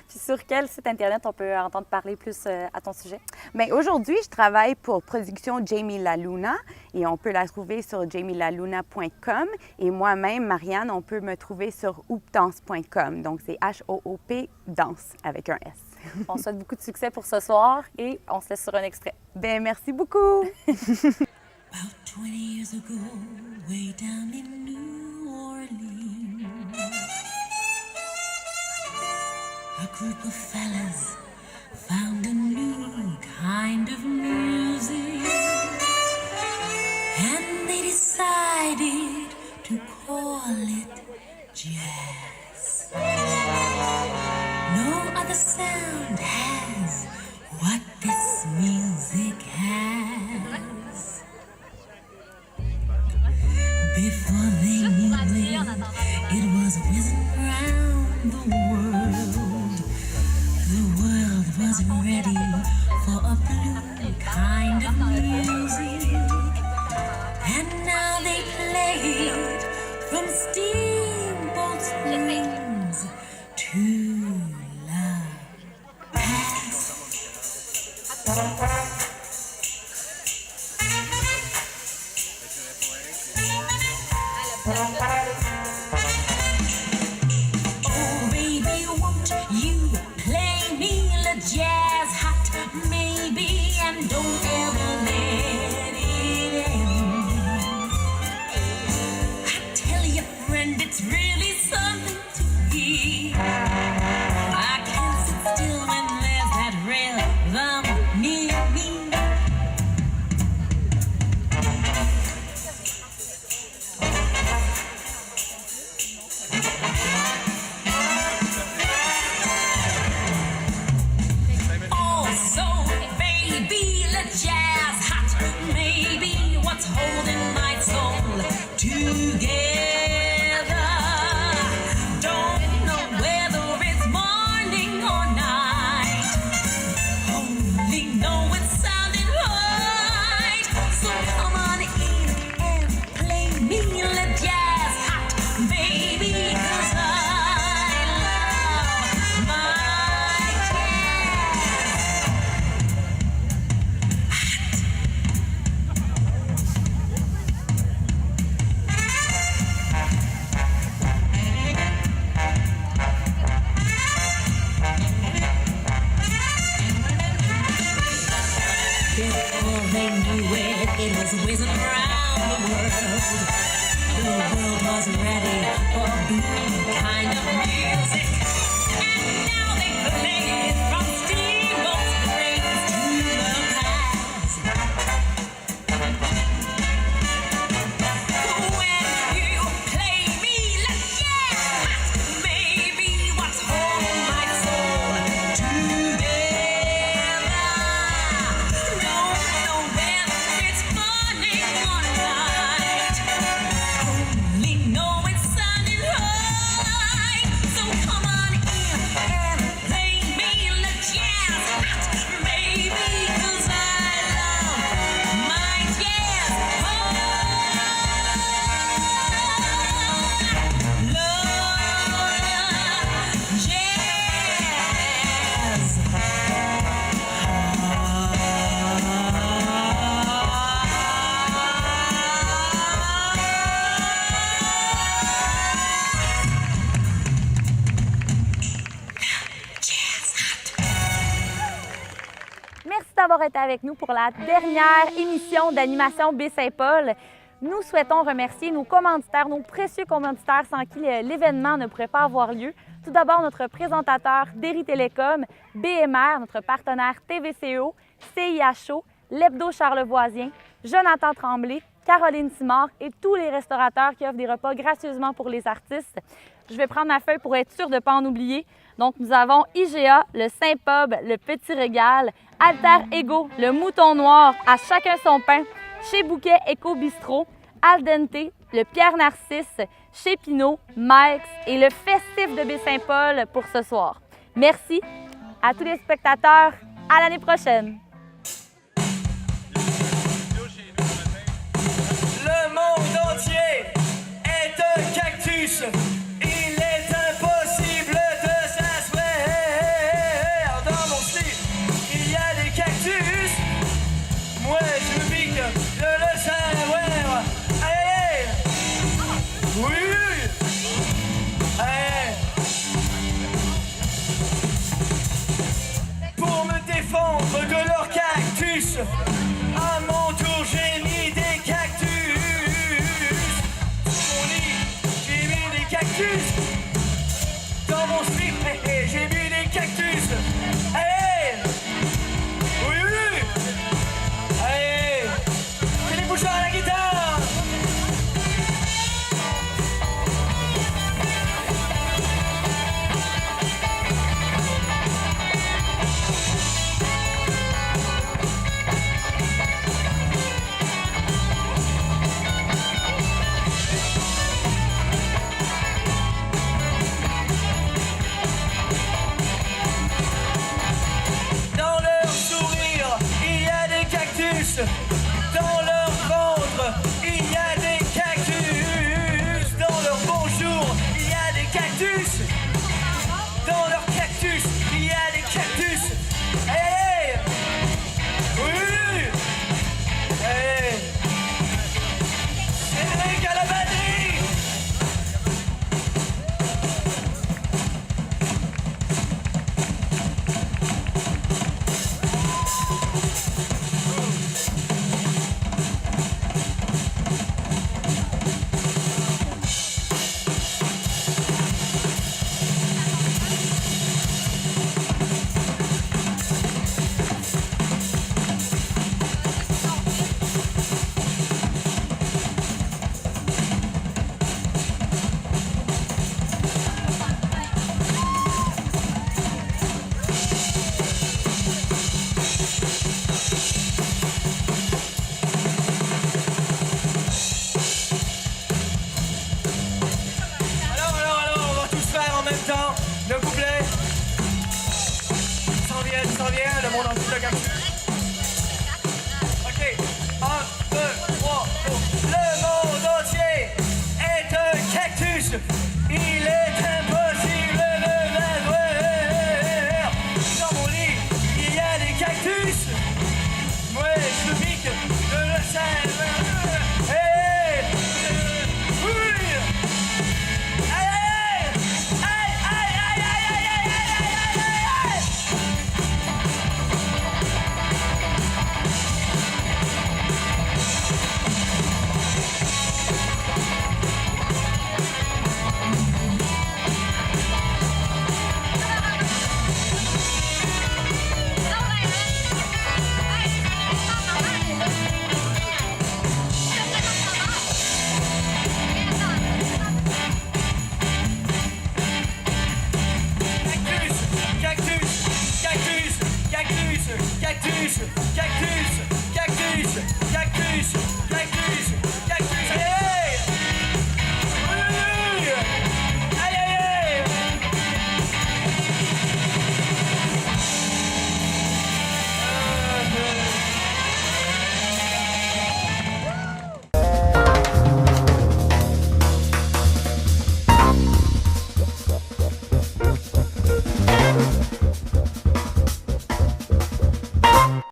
Speaker 1: Puis sur quel site Internet on peut entendre parler plus à ton sujet?
Speaker 13: Bien, aujourd'hui, je travaille pour Production Jamie LaLuna et on peut la trouver sur jamielaluna.com. Et moi-même, Marianne, on peut me trouver sur hoopdance.com. Donc, c'est H-O-O-P danse avec un S.
Speaker 1: On souhaite beaucoup de succès pour ce soir et on se laisse sur un extrait.
Speaker 13: Bien, merci beaucoup!
Speaker 12: About 20 years ago, way down in New Orleans, a group of fellas found a new kind of music, and they decided to call it jazz. No other sound has what this music has. Before they knew it was whizzing round the world. The world wasn't ready for a blue kind of music. And now they play it from steamboats' wings to love past. Oh, baby, won't you play me a jazz hot, maybe, and don't ever let it end. I tell you, friend, it's really something to hear. I can't sit still when there's that rhythm near me. Also, baby, let jazz hot, maybe what's holding my soul together. Don't know whether it's morning or night, only know it sounded right. So come on in and play me let jazz hot, baby, 'cause I love my jazz. Before they knew it, it was whizzing around the world. The world was ready for a blue kind of music. And now they play it from steamboats' trains to the past. When you play me like jazz, maybe what's holding my soul together. Don't know whether it's morning or night, only know it sounded right. So come on in and play me like jazz hot, baby, 'cause I love my jazz. Love jazz.
Speaker 1: Merci d'avoir été avec nous pour la dernière émission d'animation Baie-Saint-Paul. Nous souhaitons remercier nos commanditaires, nos précieux commanditaires sans qui l'événement ne pourrait pas avoir lieu. Tout d'abord, notre présentateur Derry Télécom, BMR, notre partenaire TVCO, CIHO, l'Hebdo Charlevoisien, Jonathan Tremblay, Caroline Simard et tous les restaurateurs qui offrent des repas gracieusement pour les artistes. Je vais prendre ma feuille pour être sûre de ne pas en oublier. Donc, nous avons IGA, le Saint-Pub, le Petit Régal, Alter Ego, le Mouton Noir, à chacun son pain, chez Bouquet Eco Bistro, Aldente, le Pierre Narcisse, chez Pinot, Mike's et le Festif de Baie-Saint-Paul pour ce soir. Merci à tous les spectateurs. À l'année prochaine!
Speaker 14: À mon tour, j'ai mis des cactus. Sur mon lit, j'ai mis des cactus. Dans mon slip, j'ai mis des cactus. Hey! Oui, oui! Allez! Philippe Bouchard à la guitare! Dans leur sourire, il y a des cactus. Dans leur ventre, il y a des cactus. Dans leur bonjour, il y a des cactus. Dans leur cactus, il y a des cactus. Hey! Oui! Hey! Cédric à la batterie! Alors, on va tous faire en même temps le couplet. S'en vient, le monde entier le cactus.